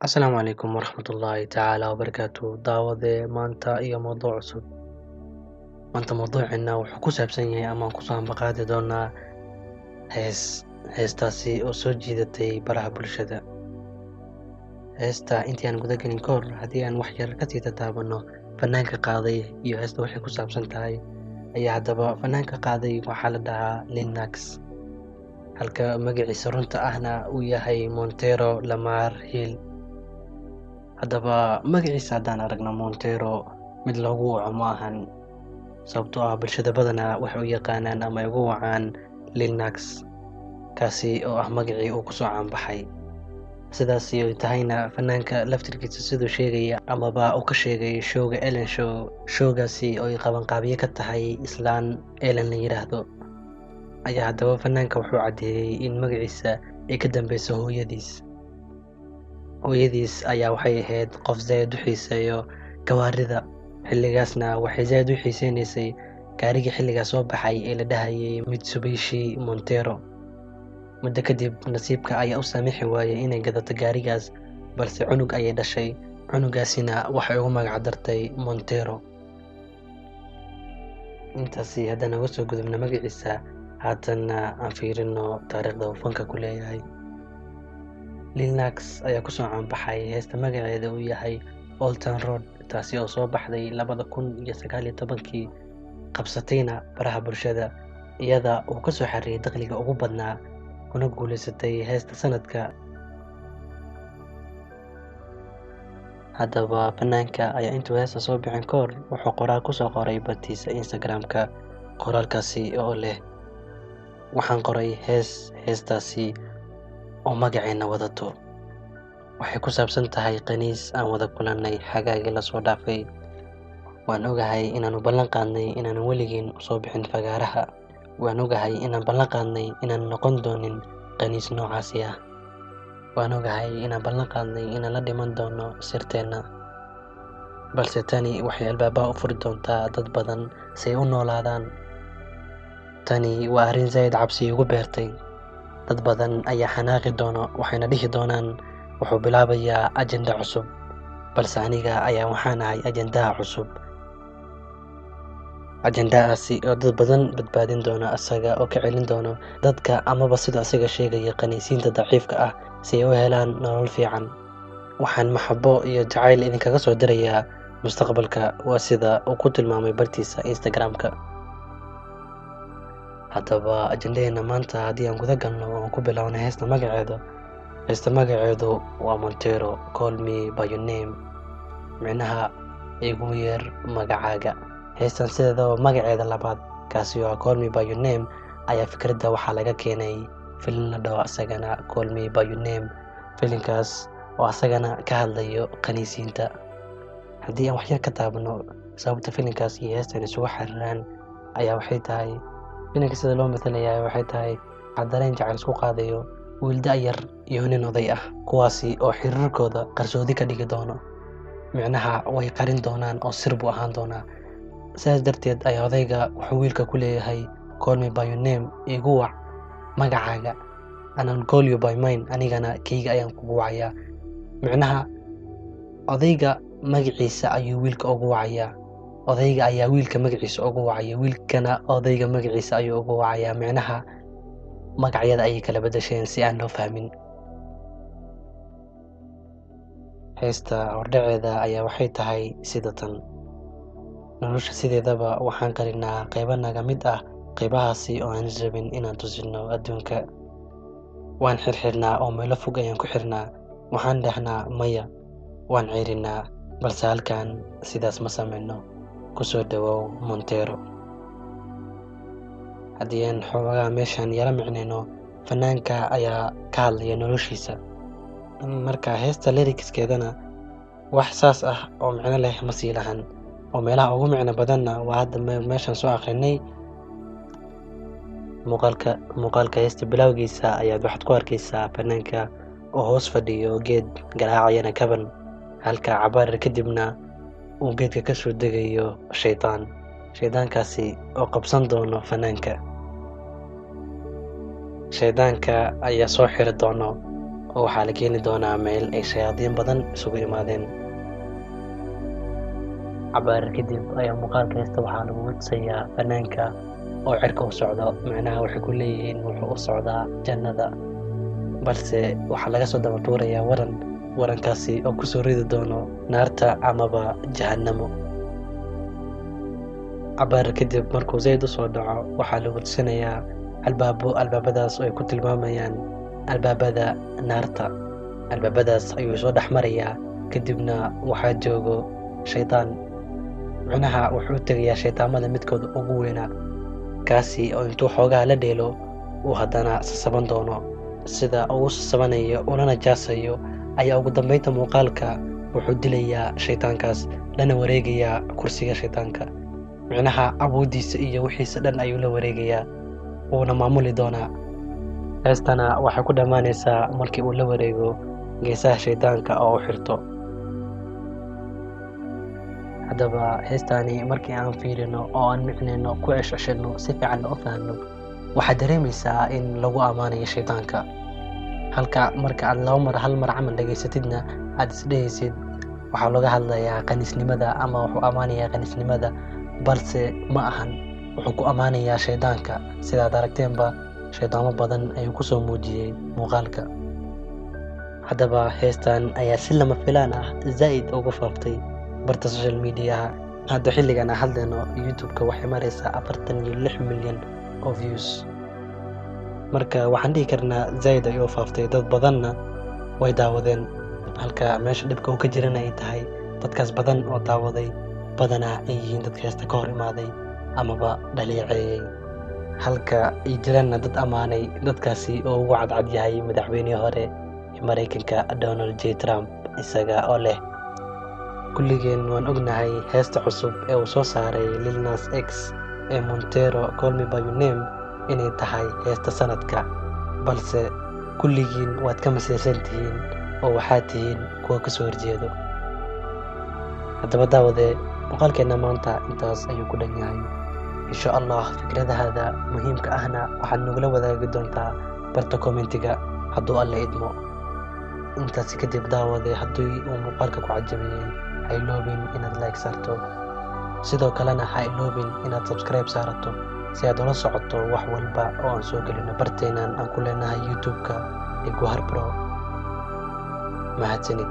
Asalaamu calaykum waraxmatullaahi tacaala wabarakaatu daawade maanta iyo mowduuc cusub. Maanta mowduuceena wuxuu ku saabsan yahay ama aan kusoo ambaqaadi doonaa heestaasi oo soo jiidatay baraha bulshada. Heesta intii aan guda gelin ka hor haddii aan wax yar kasii tataabano fanaanka qaaday iyo heesta waxay ku saabsan tahay ayaa haddaba fanaanka qaaday waxaa la dhahaa Lil Nax, halka magaciisa runta ahna uu yahay Montero Lamar Hill. Haddaba magaciisa haddaan aragno Montero mid loogu waco ma ahan, sababtoo ah bulshada badanaa waxay u yaqaanaan ama ay ugu wacaan Lil Nax, kaasi oo ah magacii uu kusoo caanbaxay. Sidaasi ay tahayna fanaanka laftirkiisa siduu sheegaya amaba uu ka sheegay showga Ellen Show, showgaasi oo ay qabanqaabiye ka tahay islaan Ellen la yiraahdo, ayaa haddaba fanaanka wuxuu caddeeyey in magaciisa ay ka dambeyso hooyadiis. Hooyadiis ayaa waxay ahayd qof zaid u xiiseeyo gawaarida, xilligaasna waxay zaid u xiiseynaysay gaarigii xilligaas soo baxay ee la dhahayay Mitsubishi Montero. Muddo kadib nasiibka ayaa u saamixi waayay inay gadato gaarigaas, balse cunug ayay dhashay, cunugaasina waxay ugu magac dartay Montero. Intaasi haddaan uga soo gudubno magaciisa, haatanna aan fiirino taariikhda uu fanka ku leeyahay. Lil Nax ayaa kusoo caanbaxay heesta magaceeda uu yahay Old Town Road, taasi oo soo baxday 2019 qabsatayna baraha bulshada, iyada uu kasoo xareeyay dakhliga ugu badnaa kuna guuleysatay heesta sanadka. Haddaba fanaanka ayaa intuu heesta soo bixin ka hor wuxuu qoraal kusoo qoray bartiisa Instagram-ka, qoraalkaasi oo leh waxaan qoray heestaasi oo magaceena wadato, waxay ku saabsan tahay qaniis aan wada kulannay xagaagii lasoo dhaafay. Waan ogahay inaanu ballan qaadnay inaanan weligeen usoo bixin fagaaraha, waan ogahay inaan ballan qaadnay inaan noqon doonin qaniis noocaasi ah, waan ogahay inaan ballan qaadnay inaan la dhiman doono sirteenna, balse tani waxay albaabaha u furi doontaa dad badan si ay u noolaadaan. Tani waa arrin zaid cabsi igu beertay. Dad badan ayaa xanaaqi doono, waxayna dhihi doonaan wuxuu bilaabayaa ajenda cusub, balse aniga ayaa waxaan ahay ajendaha cusub. Ajendahaasi oo dad badan badbaadin doona asaga oo ka celin doono dadka amaba sida asaga sheegaya qaniisiinta daciifka ah si ay u helaan nolol fiican. Waxaan maxabo iyo jacayl idinkaga soo dirayaa mustaqbalka, waa sida uu ku tilmaamay bartiisa Instagram-ka. Haddaba ajendaheena maanta haddii aan guda galno waan ku bilownay heesta magaceedu. Heesta magaceedu waa Montero Call Me By Your Name, micnaha igu yeer magacaaga. Heestan sideedaba magaceeda labaad, kaasi oo Call Me By Your Name, ayaa fikradda waxaa laga keenay filin la dhaho asagana Call Me By Your Name, filinkaas oo asagana ka hadlayo qaniisiinta. Haddii aan wax yar ka taabano sababta filinkaas iyo heestan isugu xiriiraan ayaa waxay tahay, filinka sida loo matalayaa waxay tahay dareen jacayl isku qaadayo wiil da'yar iyo nin oday ah, kuwaasi oo xiriirkooda qarsoodi ka dhigi doono, micnaha way qarin doonaan oo sir buu ahaan doonaa. Sidaas darteed ayaa odayga wuxuu wiilka ku leeyahay Call Me By Your Name, igu wac magacaaga, and I'll call you by mine, anigana keyga ayaan kugu wacayaa. Micnaha odayga magaciisa ayuu wiilka ugu wacayaa, odayga ayaa wiilka magaciisa ugu wacaya, wiilkana odayga magaciisa ayuu ugu wacayaa. Micnaha magacyada ayay kala bedesheen si aan loo fahmin. Heesta hordhaceeda ayaa waxay tahay sida tan: nolosha sideedaba waxaan qarinaa qaybo naga mid ah, qaybahaasi oo aan rabin inaan tusino adduunka. Waan xirxirnaa oo meelo fog ayaan ku xirnaa, waxaan dhahnaa maya, waan ceerinaa, balse halkan sidaas ma sameyno. Kusoo dhawow Montero. Haddii aan xoogaa meeshan yara micnayno, fanaanka ayaa ka hadlaya noloshiisa. Marka heesta lyricskeedana wax saas ah oo micno leh ma sii lahan, oo meelaha ugu micno badanna waa hadda meeshan soo akhrinay. Muuqaalka heesta bilowgiisa ayaad waxaad ku arkaysaa fanaanka oo hoos fadhiyo geed garaacayana kaban, halka cabaar kadibna uu geedka ka soo degayo shaydaankaasi oo qabsan doono fanaanka. Shaydaanka ayaa soo xiri doono oo waxaa la keeni doonaa meel ay shayaadiin badan isugu imaadeen. cabaar kadib ayaa muuqaalka heesta waxaa lagu tusayaa fanaanka oo cirka u socdo, macnaha waxay ku leeyihiin wuxuu u socdaa jannada, balse waxaa laga soo daba tuurayaa warankaasi oo kusoo ridi doono naarta amaba jahannamo. cabaar kadib markuu zayd usoo dhaco waxaa lagu tusinayaa albaabadaas oo ay ku tilmaamayaan albaabada naarta. albaabadaas ayuu soo dhex marayaa, kadibna waxaa joogo shaydaan, macnaha wuxuu u tegayaa shaydaamada midkooda ugu weynaa, kaasi oo intuu xoogaha la dheelo uu haddana sasaban doono. sida uu sasabanayo ulana jaasayo ayaa ugu dambeynta muuqaalka wuxuu dilayaa shaydaankaas, lana wareegayaa kursiga shaydaanka, macnaha awoodiisa iyo wixiisa dhan ayuu la wareegayaa, wuuna maamuli doonaa. heestana waxay ku dhammaanaysaa markii uu la wareego geesaha shaydaanka oo u xirto. haddaba heestaani markii aan fiirino oo aan micnayno ku ceshceshino si fiican u fahanno, waxaad dareemaysaa in lagu ammaanayo shaydaanka, halka marka aad hal mar camal dhegaysatidna aad isdhehaysid waxaa looga hadlayaa qaniisnimada ama wuxuu ammaanayaa qaniisnimada, balse ma ahan, wuxuu ku ammaanayaa shaydaanka. sidaad aragteenba shaydaamo badan ayuu kusoo muujiyey muuqaalka. haddaba heestan ayaa si lama filaan ah zaa'id ugu faaftay barta social mediaha. hadda xilligan aan hadlayno youtube-ka waxay maraysaa 46 milyan oo views, marka waxaan dhihi karnaa zaid ay u faaftay, dad badanna way daawadeen, halka meesha dhibka uu ka jirana ay tahay dadkaas badan oo daawaday badanaa ay yihiin dadka heesta ka hor imaaday amaba dhaleeceeyey, halka ay jiraanna dad ammaanay, dadkaasi oo ugu cadcad yahay madaxweynihii hore ee Mareykanka Donald J. Trump, isaga oo leh kulligeen waan ognahay heesta cusub ee uu soo saaray Lil Nas X ee Montero Call Me By Your Name inay tahay heesta sanadka, balse kulligiin waad ka masiirsan tihiin oo waxaad tihiin kuwa ka soo horjeedo. haddaba daawadee muuqaalkeena maanta intaas ayuu ku dhan yahay. insha allah fikradahaada muhiimka ahna waxaad nagula wadaagi doontaa barta commentiga hadduu alla idmo. intaasi kadib daawadee haddii uu muuqaalka ku cajabiyey ha iloobin inaad like saarto, sidoo kalena ha iloobin inaad subscribe saarato si aad ula socoto wax walba oo aan soo gelino barteenan aan ku leenahay youtube-ka ee Guhar Pro. mahadsanid.